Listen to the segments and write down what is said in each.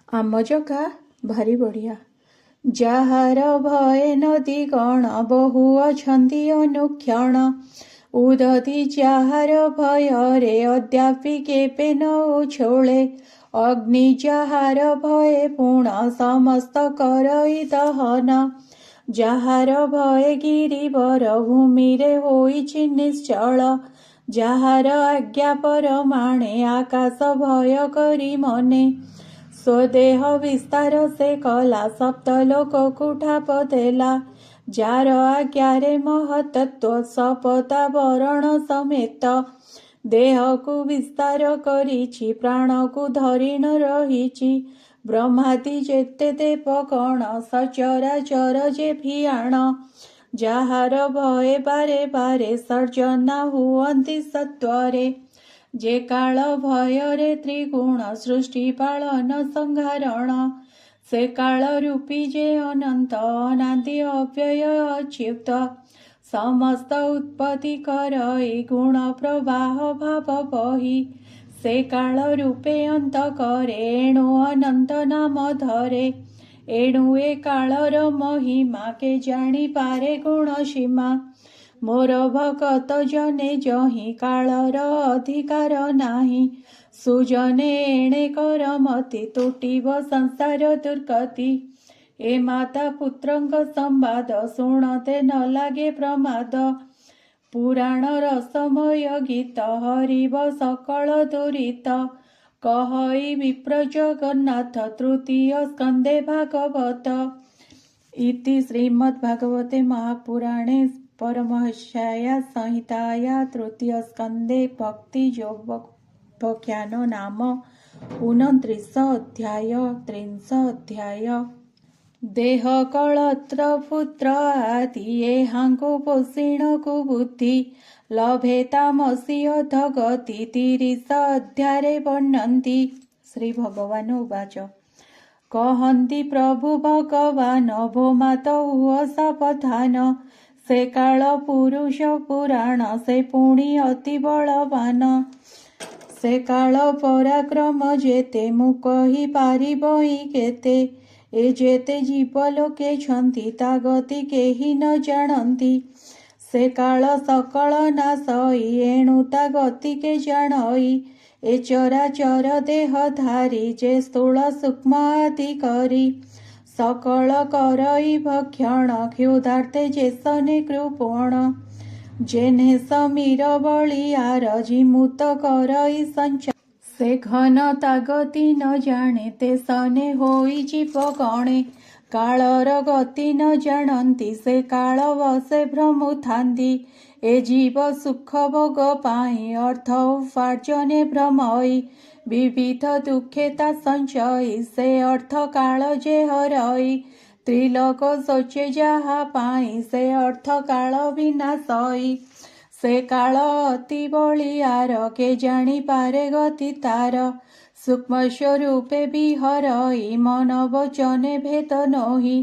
आम जगा भारी बढ़िया। ଯାହାର ଭଏ ନଦୀ ଗଣ ବହୁ ଅଛନ୍ତି ଅନୁକ୍ଷଣ। ଉଦତି ଯାହାର ଭୟରେ ଅଦ୍ୟାପି କେବେ ନ ଉଛୋଳେ। ଅଗ୍ନି ଯାହାର ଭଏ ପୁଣ ସମସ୍ତ କରଇ ଦହନ। ଯାହାର ଭଏ ଗିରିବର ଭୂମିରେ ହୋଇଛି ନିଶ୍ଚଳ। ଯାହାର ଆଜ୍ଞା ପରମାଣେ ଆକାଶ ଭୟ କରି ମନେ। ସ୍ୱଦେହ ବିସ୍ତାର ସେ କଲା ସପ୍ତ ଲୋକକୁ ଠାପ ଦେଲା। ଯାର ଆଜ୍ଞାରେ ମହତତ୍ୱ ଶପଥା ବରଣ ସମେତ। ଦେହକୁ ବିସ୍ତାର କରିଛି ପ୍ରାଣକୁ ଧରି ନ ରହିଛି। ବ୍ରହ୍ମାଦି ଯେତେ ଦେବ ଗଣ ସଚରାଚର ଯେ ଭିଆଣ। ଯାହାର ଭଏ ବାରେ ବାରେ ସର୍ଜନା ହୁଅନ୍ତି ସତ୍ୱରେ। ଯେ କାଳ ଭୟରେ ତ୍ରିଗୁଣ ସୃଷ୍ଟି ପାଳନ ସଂହାରଣ। ସେ କାଳ ରୂପୀ ଯେ ଅନନ୍ତ ଅନାଦି ଅବ୍ୟୟ ଅଚ୍ୟୁତ। ସମସ୍ତ ଉତ୍ପତ୍ତି କରଇ ଗୁଣ ପ୍ରବାହ ଭାବ ବହି। ସେ କାଳ ରୂପେ ଅନ୍ତ କରେ ଏଣୁ ଅନନ୍ତ ନାମ ଧରେ। ଏଣୁ ଏ କାଳର ମହିମା କେ ଜାଣିପାରେ ଗୁଣ ସୀମା। ମୋର ଭକତ ଜନେ ଯହିଁ କାଳର ଅଧିକାର ନାହିଁ। ସୁଜନେ ଏଣେ କରମତି ତୁଟିବ ସଂସାର ଦୁର୍ଗତି। ଏ ମାତା ପୁତ୍ରଙ୍କ ସମ୍ବାଦ ଶୁଣତେ ନ ଲାଗେ ପ୍ରମାଦ। ପୁରାଣ ରସମୟ ଗୀତ ହରିବ ସକଳ ଦୁରିତ। କହଇ ବିପ୍ର ଜଗନ୍ନାଥ ତୃତୀୟ ସ୍କନ୍ଧେ ଭାଗବତ। ଇତି ଶ୍ରୀମଦ୍ଭାଗବତେ ମହାପୁରାଣେ परमहंस्याया संहिताया तृतीय स्कंदे भक्ति योगाख्यानो नाम 29 अध्याय 30 अध्याय। देह कलत्र पुत्र आदि एहांकु पोषिणकु बुद्धि लभे तामसी अधगति 30 अध्याये वर्णन्ति। श्री भगवान उवाच कहन्ति प्रभु भगवान भो मात हुଅ सावधान। ସେ କାଳ ପୁରୁଷ ପୁରାଣ ସେ ପୁଣି ଅତି ବଳବାନ। ସେ କାଳ ପରାକ୍ରମ ଯେତେ ମୁଁ କହି ପାରିବଇ କେତେ। ଏ ଯେତେ ଜୀବ ଲୋକେଛନ୍ତି ତା ଗତି କେହି ନ ଜାଣନ୍ତି। ସେ କାଳ ସକଳ ନାଶଇ ଏଣୁ ତା ଗତି କେ ଜାଣଇ। ଏ ଚରାଚର ଦେହ ଧାରି ଯେ ସ୍ଥୂଳ ସୂକ୍ଷ୍ମ ଆଦି କରି। सकल करई भक्षण क्षुधार्थे जेसने कृपण। जेने समीर बलियार जिमुत करई संचार। से घन तागति न जाने ते सने होई जीव गणे। कालर गति न जानती से काल बसे भ्रमुथांती। ए जीव सुख भोग पाई अर्थ उपार्जने भ्रमई। विविध दुखे ता संचयी से अर्थ काल जे हरई। त्रिलोक सोचे जाहा पाई से अर्थ काल विनाशई। से काल अति बलियार के जानी पारे गति तार। सूक्ष्म स्वरूपे विहरई मन वचने भेद नोहि।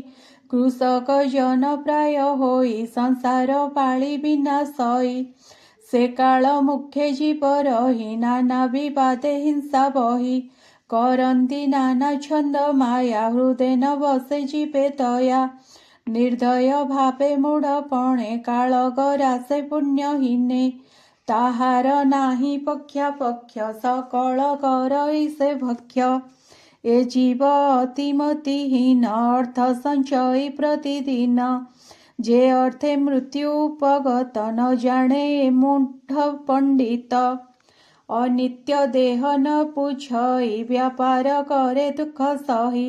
कृषक जन प्राय होई संसार पाळी विनाशई। से काल मुख्य जीव रही नाना विवादे हिंसा बही। करन्ति नाना छंद माया हृदय न बसे जीवे दया। निर्दय भावे मूढ़पणे काल गरासे पुण्यहीने। ताहार नाही पक्षापक्ष सकल करई से भक्ष्य। ए जीव अतिमतिहीन अर्थ संचयी प्रतिदिन। जे अर्थे मृत्यु उपगत न जाने मूढ़ पंडित। अनित्य देह न पूछई व्यापार करे दुख सही।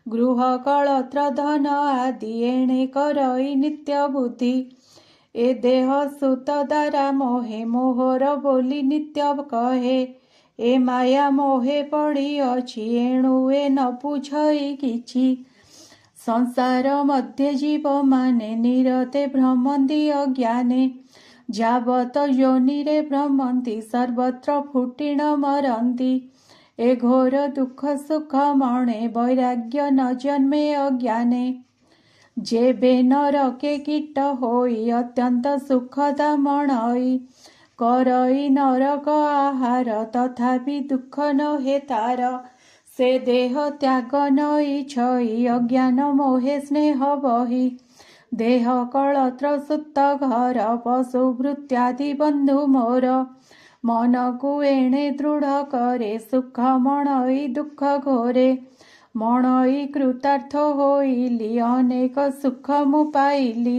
गृह कलत्र धन आदि एणे करई नित्य बुद्धि। ए देह सुत द्वारा मोहे मोहर बोली नित्य कहे। ए माया मोहे पड़ी अछि एणु ए न पूछई किछि। संसार मध्य जीव माने निरते भ्रमन्ति अज्ञाने। जावत योनिरे भ्रमन्ति सर्वत्र फुटिण मरन्ति। ए घोर दुख सुख मणे वैराग्य न जन्मे अज्ञाने। जेबे नरके कीट होई अत्यंत सुखदा मणई। करई नरक आहार तथापि दुख न हे तार। ସେ ଦେହ ତ୍ୟାଗ ନଇ ଛଇ ଅଜ୍ଞାନ ମୋହେ ସ୍ନେହ ବହି ଦେହ କଳତ୍ର ସୁତ ଘର ପଶୁ ଭୃତ୍ୟାଦି ବନ୍ଧୁ ମୋର ମନକୁ ଏଣେ ଦୃଢ଼ କରେ ସୁଖ ମଣଇ ଦୁଃଖ ଘୋରେ ମଣଇ କୃତାର୍ଥ ହୋଇଲି ଅନେକ ସୁଖ ମୁଁ ପାଇଲି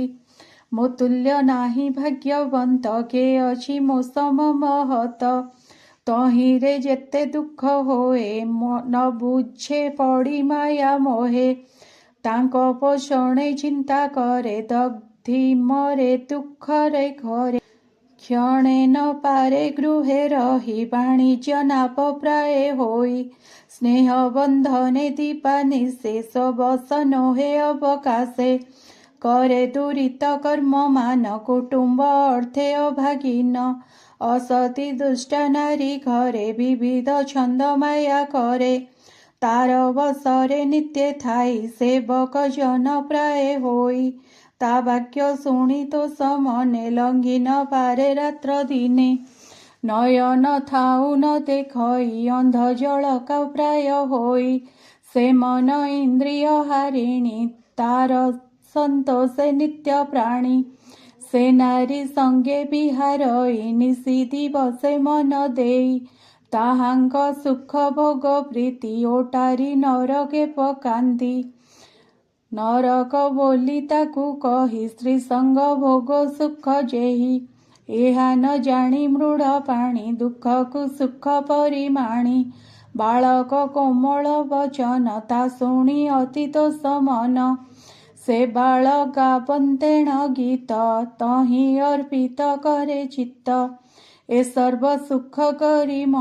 ମୋ ତୁଲ୍ୟ ନାହିଁ ଭାଗ୍ୟବନ୍ତ କେ ଅଛି ମୋ ସମ ମହତ ତହିଁରେ ଯେତେ ଦୁଃଖ ହୋଏ ନ ବୁଝେ ପଡ଼ି ମାୟା ମୋହେ ତାଙ୍କ ପୋଷଣେ ଚିନ୍ତା କରେ ଦଗ୍ଧି ମରେ ଦୁଃଖରେ ଘରେ କ୍ଷଣେ ନ ପାରେ ଗୃହେ ରହି ବାଣିଜ୍ୟ ନାପ ପ୍ରାୟ ହୋଇ ସ୍ନେହ ବନ୍ଧନେ ଦୀପା ନିଶେଷ ବସ ନୋହେ ଅବକାଶେ करे दुरित कर्म मान कुटुंब अर्थे अभागिन असती दुष्ट नारी घरे विविध छंद माया करे तार बसरे नित्य थाई सेवक जन प्राय होई ता वाक्य शुणी तो समने लंघी न पारे रात्र दिने नयन थाऊ न देखई अंध जलका प्राय होई से मन इंद्रिय हारिणी तार संतोषे नित्य प्राणी से नारी संगे बिहारई निशि दिवसे मन देई ताहांक सुख भोग प्रीति ओटारी नरके पकांती नरक बोली ताकू कही स्त्री संग भोग सुख जेही एहा न जानी मृड पाणी दुख को सुख परिमाणी बालक कोमल वचन ता शुणी अति तो समन से बाल गावंतेण गीत तही अर्पित करे चित्त ए सर्व सुख करी